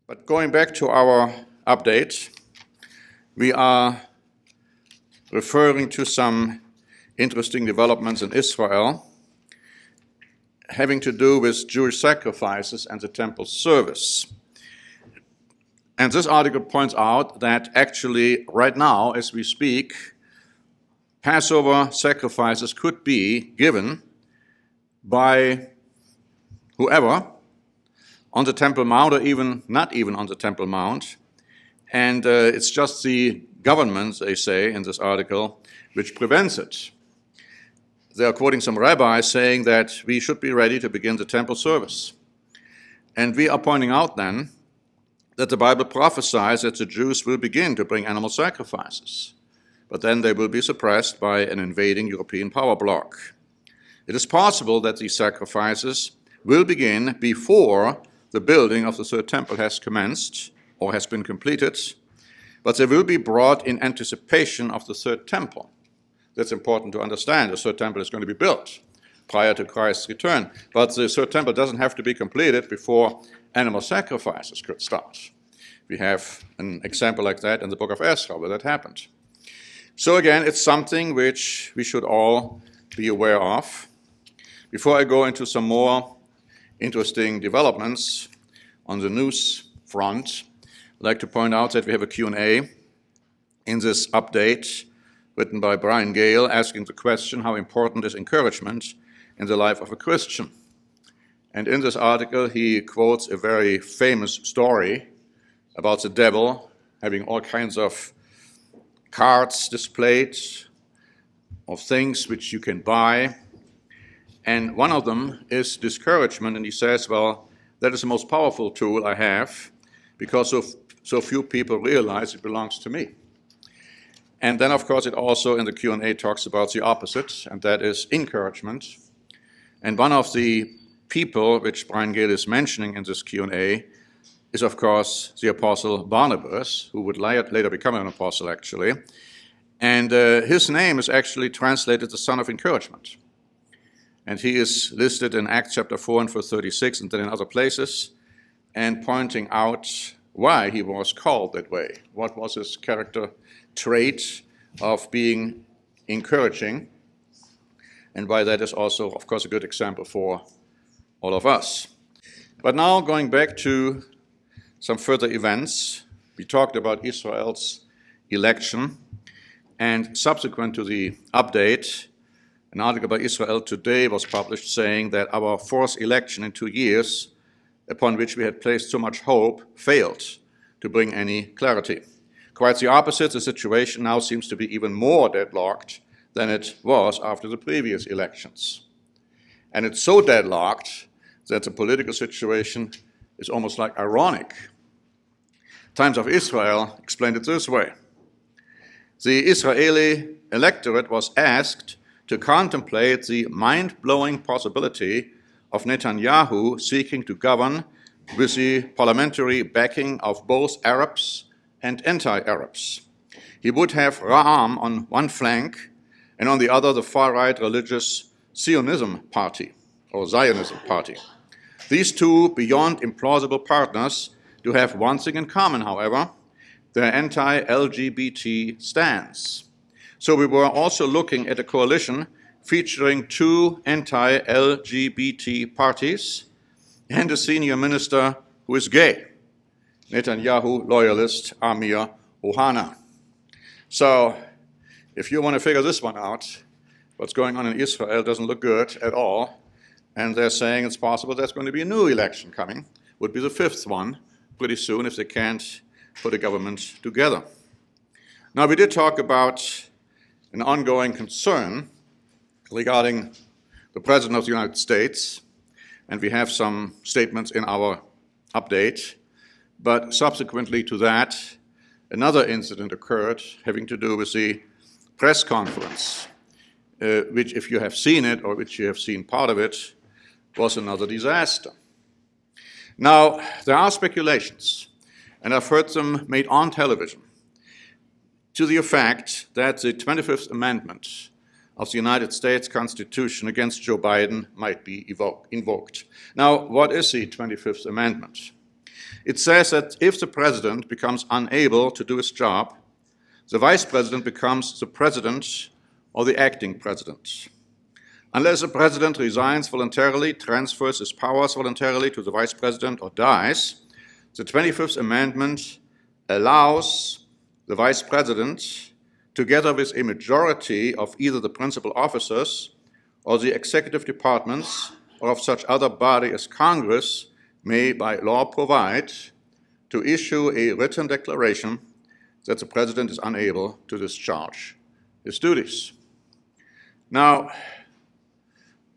But going back to our update, we are referring to some interesting developments in Israel having to do with Jewish sacrifices and the temple service. And this article points out that actually right now, as we speak, Passover sacrifices could be given by whoever on the Temple Mount, or even not even on the Temple Mount. And it's just the government, they say in this article, which prevents it. They are quoting some rabbis saying that we should be ready to begin the temple service. And we are pointing out then that the Bible prophesies that the Jews will begin to bring animal sacrifices, but then they will be suppressed by an invading European power bloc. It is possible that these sacrifices will begin before the building of the third temple has commenced or has been completed, but they will be brought in anticipation of the third temple. That's important to understand. The third temple is going to be built prior to Christ's return, but the third temple doesn't have to be completed before animal sacrifices could start. We have an example like that in the book of Ezra where that happened. So again, it's something which we should all be aware of. Before I go into some more interesting developments on the news front, I'd like to point out that we have a Q&A in this update written by Brian Gale, asking the question, how important is encouragement in the life of a Christian? And in this article, he quotes a very famous story about the devil having all kinds of cards displayed of things which you can buy. And one of them is discouragement, and he says, well, that is the most powerful tool I have because so few people realize it belongs to me. And then, of course, it also in the Q&A talks about the opposite, and that is encouragement. And one of the people which Brian Gale is mentioning in this Q&A is, of course, the apostle Barnabas, who would later become an apostle, actually. And his name is actually translated the son of encouragement. And he is listed in Acts chapter 4 and verse 36 and then in other places, and pointing out why he was called that way. What was his character trait of being encouraging, and why that is also, of course, a good example for all of us. But now going back to some further events, we talked about Israel's election, and subsequent to the update, an article by Israel Today was published saying that our fourth election in 2 years, upon which we had placed so much hope, failed to bring any clarity. Quite the opposite, the situation now seems to be even more deadlocked than it was after the previous elections. And it's so deadlocked that the political situation is almost like ironic. Times of Israel explained it this way. The Israeli electorate was asked to contemplate the mind-blowing possibility of Netanyahu seeking to govern with the parliamentary backing of both Arabs and anti-Arabs. He would have Ra'am on one flank and on the other the far-right religious Zionism party, or Zionism party. These two beyond implausible partners do have one thing in common, however, their anti-LGBT stance. So we were also looking at a coalition featuring two anti-LGBT parties and a senior minister who is gay, Netanyahu loyalist Amir Ohana. So if you want to figure this one out, what's going on in Israel doesn't look good at all, and they're saying it's possible there's going to be a new election coming, would be the fifth one pretty soon if they can't put a government together. Now, we did talk about an ongoing concern regarding the President of the United States, and we have some statements in our update. But subsequently to that, another incident occurred having to do with the press conference, which, if you have seen it, or which you have seen part of it, was another disaster. Now, there are speculations, and I've heard them made on television, to the effect that the 25th Amendment of the United States Constitution against Joe Biden might be invoked. Now, what is the 25th Amendment? It says that if the president becomes unable to do his job, the vice president becomes the president or the acting president. Unless the president resigns voluntarily, transfers his powers voluntarily to the vice president, or dies, the 25th Amendment allows the vice president, together with a majority of either the principal officers or the executive departments or of such other body as Congress may by law provide, to issue a written declaration that the president is unable to discharge his duties. Now,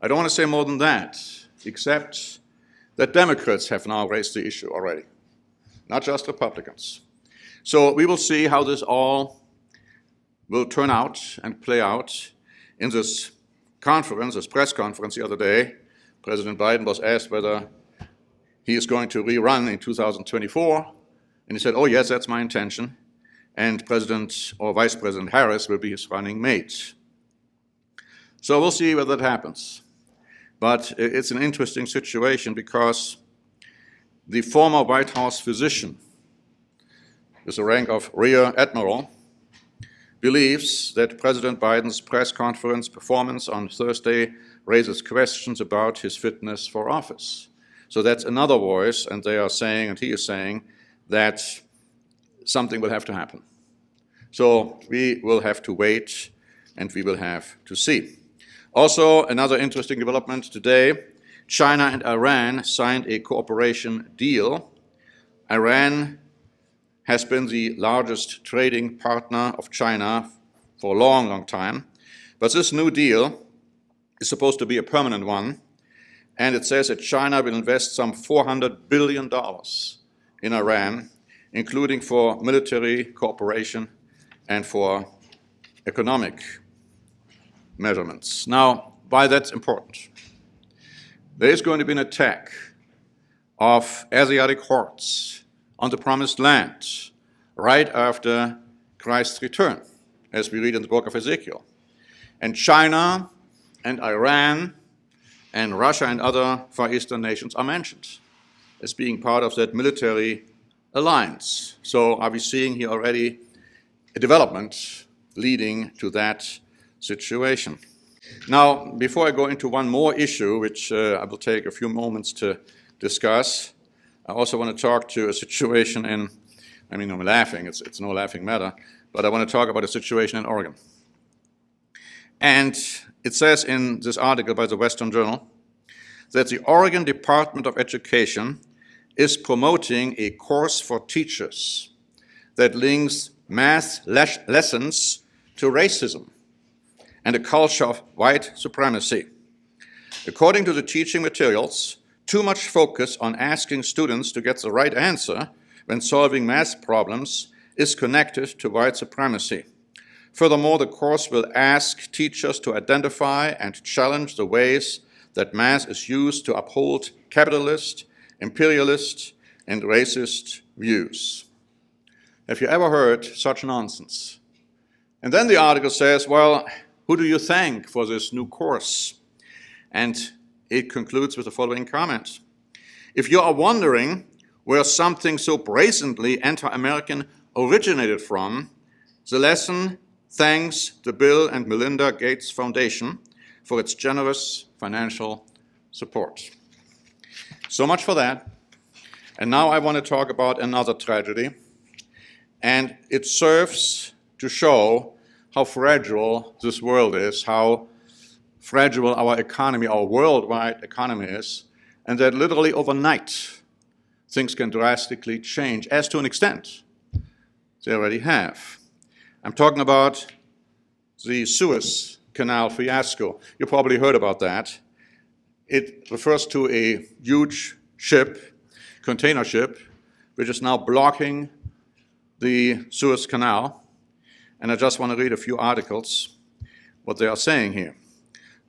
I don't want to say more than that, except that Democrats have now raised the issue already, not just Republicans. So we will see how this all will turn out and play out. In this conference, this press conference the other day, President Biden was asked whether he is going to rerun in 2024, and he said, oh yes, that's my intention, and President or Vice President Harris will be his running mate. So we'll see whether that happens. But it's an interesting situation because the former White House physician, with the rank of Rear Admiral, believes that President Biden's press conference performance on Thursday raises questions about his fitness for office. So that's another voice, and they are saying, and he is saying, that something will have to happen. So we will have to wait, and we will have to see. Also, another interesting development today, China and Iran signed a cooperation deal. Iran has been the largest trading partner of China for a long, long time. But this new deal is supposed to be a permanent one, and it says that China will invest some $400 billion in Iran, including for military cooperation and for economic measurements. Now, why that's important? There is going to be an attack of Asiatic hordes on the Promised Land right after Christ's return, as we read in the book of Ezekiel. And China and Iran and Russia and other Far Eastern nations are mentioned as being part of that military alliance. So are we seeing here already a development leading to that situation? Now, before I go into one more issue, which I will take a few moments to discuss, I also want to talk to a situation in, I mean, I'm laughing, it's no laughing matter, but I want to talk about a situation in Oregon. And it says in this article by the Western Journal that the Oregon Department of Education is promoting a course for teachers that links math lessons to racism and a culture of white supremacy. According to the teaching materials, too much focus on asking students to get the right answer when solving math problems is connected to white supremacy. Furthermore, the course will ask teachers to identify and challenge the ways that math is used to uphold capitalist, imperialist, and racist views. Have you ever heard such nonsense? And then the article says, well, who do you thank for this new course? And it concludes with the following comment. If you are wondering where something so brazenly anti-American originated from, the lesson thanks the Bill and Melinda Gates Foundation for its generous financial support. So much for that. And now I want to talk about another tragedy. And it serves to show how fragile this world is, how fragile our economy, our worldwide economy is, and that literally overnight things can drastically change, as to an extent they already have. I'm talking about the Suez Canal Fiasco. You probably heard about that. It refers to a huge ship, container ship, which is now blocking the Suez Canal. And I just want to read a few articles, what they are saying here.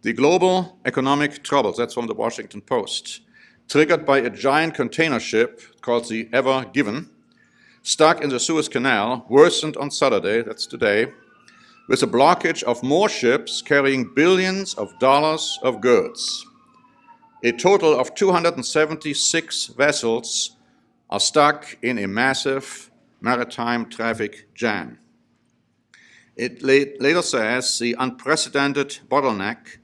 The global economic troubles, that's from the Washington Post, triggered by a giant container ship called the Ever Given, stuck in the Suez Canal, worsened on Saturday, that's today, with a blockage of more ships carrying billions of dollars of goods. A total of 276 vessels are stuck in a massive maritime traffic jam. It later says the unprecedented bottleneck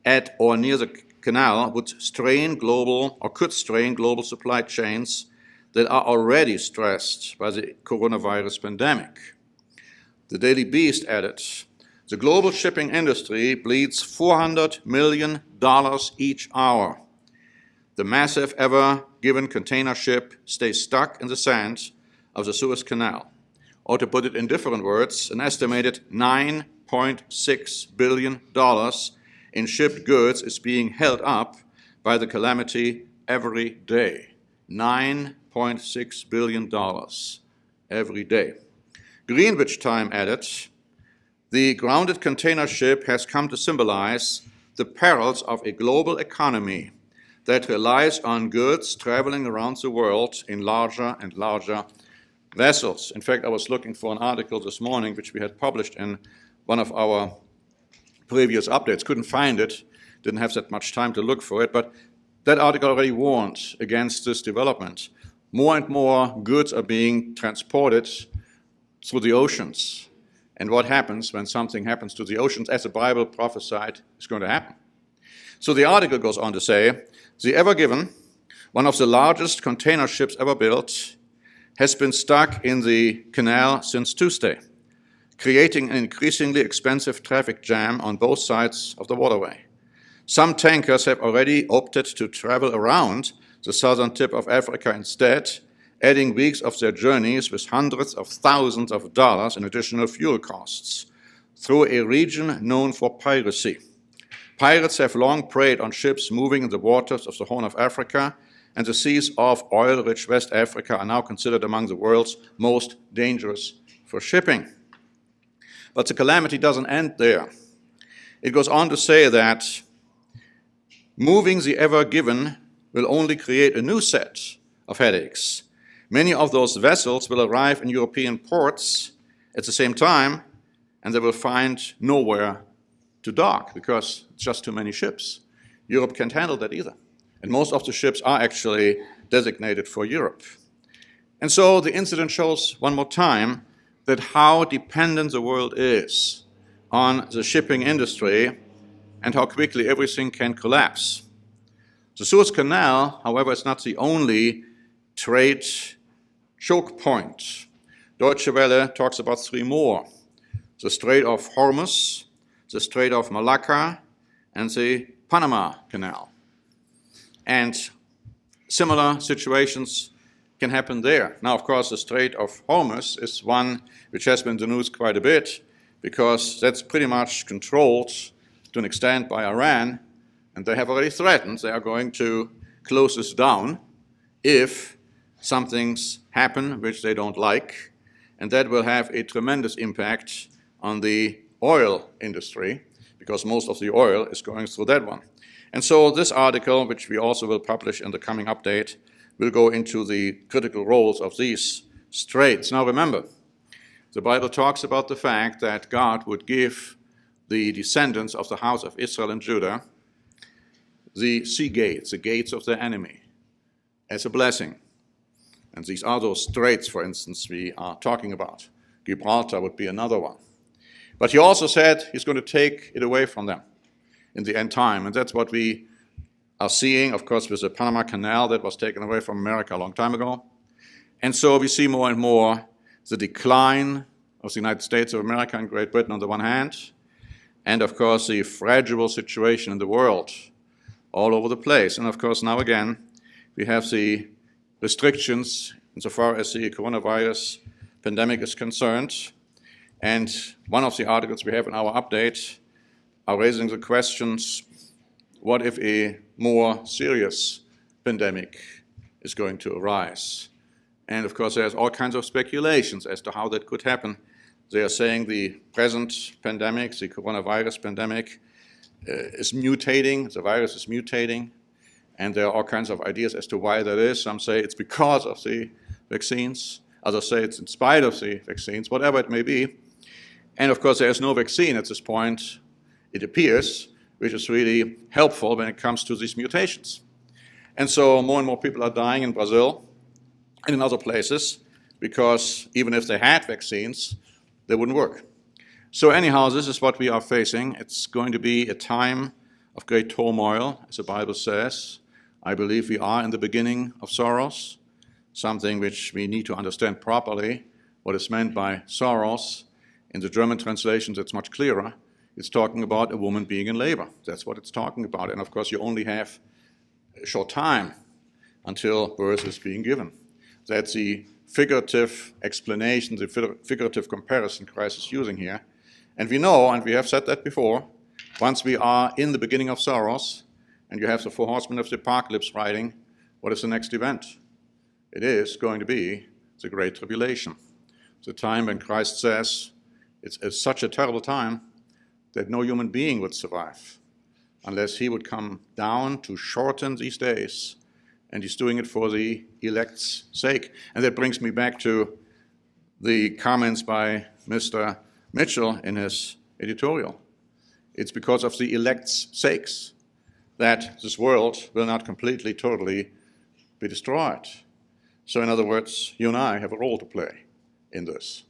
at or near the canal would strain global or could strain global supply chains that are already stressed by the coronavirus pandemic. The Daily Beast added, the global shipping industry bleeds $400 million each hour. The massive ever-given container ship stays stuck in the sand of the Suez Canal. Or to put it in different words, an estimated $9.6 billion in shipped goods is being held up by the calamity every day. $9.6 billion every day. Greenwich Time added, the grounded container ship has come to symbolize the perils of a global economy that relies on goods traveling around the world in larger and larger vessels. In fact, I was looking for an article this morning which we had published in one of our previous updates. Couldn't find it, didn't have that much time to look for it, but that article already warned against this development. More and more goods are being transported through the oceans. And what happens when something happens to the oceans, as the Bible prophesied, is going to happen. So the article goes on to say, the Ever Given, one of the largest container ships ever built, has been stuck in the canal since Tuesday, creating an increasingly expensive traffic jam on both sides of the waterway. Some tankers have already opted to travel around the southern tip of Africa instead, adding weeks of their journeys with hundreds of thousands of dollars in additional fuel costs, through a region known for piracy. Pirates have long preyed on ships moving in the waters of the Horn of Africa, and the seas off oil-rich West Africa are now considered among the world's most dangerous for shipping. But the calamity doesn't end there. It goes on to say that moving the Ever Given will only create a new set of headaches. Many of those vessels will arrive in European ports at the same time, and they will find nowhere to dock because it's just too many ships. Europe can't handle that either. And most of the ships are actually designated for Europe. And so the incident shows one more time that how dependent the world is on the shipping industry and how quickly everything can collapse. The Suez Canal, however, is not the only trade choke point. Deutsche Welle talks about three more: the Strait of Hormuz, the Strait of Malacca, and the Panama Canal. And similar situations can happen there. Now, of course, the Strait of Hormuz is one which has been in the news quite a bit because that's pretty much controlled to an extent by Iran, and they have already threatened they are going to close this down if some things happen which they don't like, and that will have a tremendous impact on the oil industry because most of the oil is going through that one. And so this article, which we also will publish in the coming update, will go into the critical roles of these straits. Now remember, the Bible talks about the fact that God would give the descendants of the house of Israel and Judah the sea gates, the gates of their enemy, as a blessing. And these are those straits, for instance, we are talking about. Gibraltar would be another one. But he also said he's going to take it away from them in the end time. And that's what we are seeing, of course, with the Panama Canal that was taken away from America a long time ago. And so we see more and more the decline of the United States of America and Great Britain on the one hand, and of course the fragile situation in the world all over the place. And of course now again, we have the restrictions insofar as the coronavirus pandemic is concerned. And one of the articles we have in our update are raising the questions, what if a more serious pandemic is going to arise? And of course, there's all kinds of speculations as to how that could happen. They are saying the present pandemic, the coronavirus pandemic, is mutating, the virus is mutating, and there are all kinds of ideas as to why that is. Some say it's because of the vaccines, others say it's in spite of the vaccines, whatever it may be. And of course, there is no vaccine at this point, it appears, which is really helpful when it comes to these mutations. And so more and more people are dying in Brazil and in other places, because even if they had vaccines, they wouldn't work. So anyhow, this is what we are facing. It's going to be a time of great turmoil, as the Bible says. I believe we are in the beginning of sorrows, something which we need to understand properly, what is meant by sorrows. In the German translations, it's much clearer. It's talking about a woman being in labor. That's what it's talking about. And of course, you only have a short time until birth is being given. That's the figurative explanation, the figurative comparison Christ is using here. And we know, and we have said that before, once we are in the beginning of sorrows, and you have the four horsemen of the apocalypse writing, what is the next event? It is going to be the Great Tribulation. The time when Christ says it's such a terrible time that no human being would survive unless he would come down to shorten these days, and he's doing it for the elect's sake. And that brings me back to the comments by Mr. Mitchell in his editorial. It's because of the elect's sakes that this world will not completely, totally be destroyed. So in other words, you and I have a role to play in this.